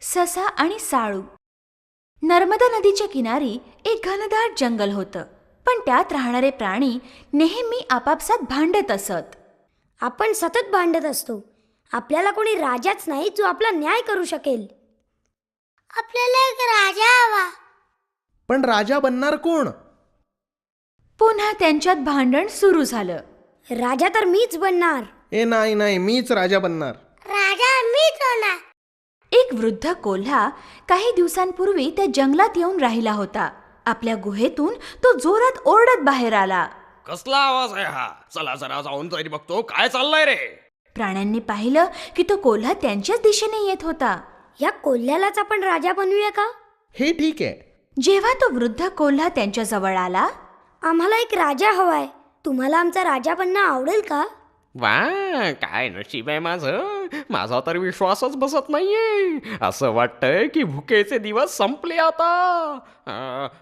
ससा आणि साळू. नर्मदा नदीच्या किनारी एक घनदाट जंगल होतं, पण त्यात राहणारे प्राणी नेहमी आपापसात भांडत असत. आपण सतत भांडत असतो. आपल्याला कोणी राजाच नाही जो आपला न्याय करू शकेल. आपल्याला एक राजा हवा. पण राजा बनणार कोण? पुन्हा त्यांच्यात भांडण सुरू झालं. राजा तर मीच बनणार. नाही नाही, मीच राजा बनणार. राजा मीच होणार. एक वृद्ध कोल्हा काही दिवसांपूर्वी त्या जंगलात येऊन राहिला होता. आपल्या गुहेतून तो जोरात ओरडत बाहेर आला. कसला आवाज आहे हा? चला जरा जाऊन तरी बघतो काय चाललंय रे. प्राण्यांनी पाहिलं की तो कोल्हा त्यांच्याच दिशेने येत होता. या कोल्ह्यालाच आपण राजा बनवूया का? हे ठीक आहे. जेव्हा तो वृद्ध कोल्हा त्यांच्या जवळ आला, आम्हाला एक राजा हवाय. तुम्हाला आमचा राजा बनणं आवडेल का? वा, काय नशीब आहे माझं. माझा तर विश्वासच बसत नाहीये. असं वाटतंय की भुकेचे दिवस संपले आता.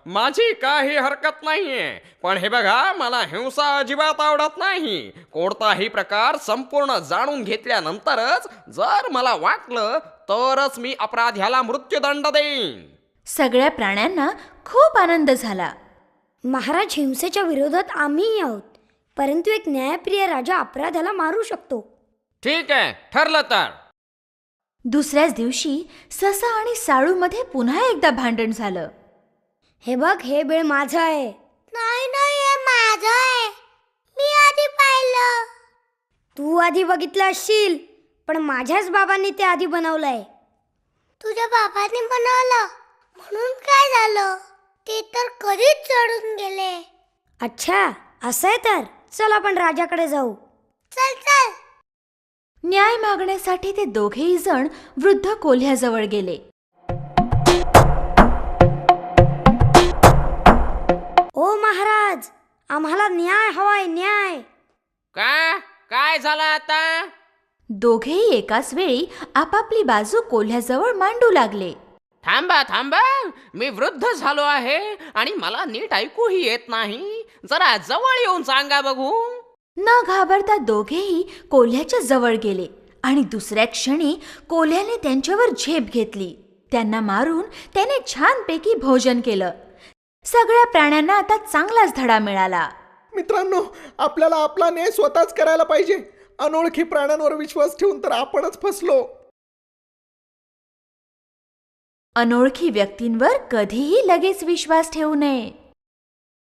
माझी काही हरकत नाहीये, पण हे बघा, मला हिंसा अजिबात आवडत नाही. कोणताही प्रकार संपूर्ण जाणून घेतल्यानंतरच जर मला वाटलं तरच मी अपराध्याला मृत्यूदंड देईन. सगळ्या प्राण्यांना खूप आनंद झाला. महाराज, हिंसेच्या विरोधात आम्हीही आहोत, परंतु एक न्यायप्रिय राजा अपराध्याला मारू शकतो. ठीक आहे, ठरलं तर. दुसऱ्याच दिवशी ससा आणि साळूमध्ये पुन्हा एकदा भांडण झालं. हे बघ, हे बिळ माझं आहे. नाही नाही, हे माझं आहे. मी आधी पाहिलं. तू आधी बघितलं असशील, पण माझ्याच बाबांनी ते आधी बनवलंय. तुझ्या बाबांनी बनवलं म्हणून काय झालं? ते तर कधीच चढून गेले. अच्छा, असं आहे तर चल आपण राजाकडे जाऊ. चल चल. न्याय मागण्यासाठी ते दोघेही जण वृद्ध कोल्ह्याजवळ गेले. ओ महाराज, आम्हाला न्याय हवाय, न्याय. काय झालं आता? दोघेही एकाच वेळी आपापली बाजू कोल्ह्याजवळ मांडू लागले. थांबा थांबा, मी वृद्ध झालो आहे आणि मला नीट ऐकूही येत नाही. जरा जवळ येऊन सांगा बघू. न घाबरता दोघेही कोल्ह्याच्या जवळ गेले आणि दुसऱ्या क्षणी कोल्ह्याने त्यांच्यावर झेप घेतली. त्यांना मारून त्याने छानपैकी भोजन केलं. सगळ्या प्राण्यांना आता चांगलाच धडा मिळाला. मित्रांनो, आपल्याला आपला न्याय स्वतःच करायला पाहिजे. अनोळखी प्राण्यांवर विश्वास ठेवून तर आपणच फसलो. अनोळखी व्यक्तींवर कधीही लगेच विश्वास ठेवू नये.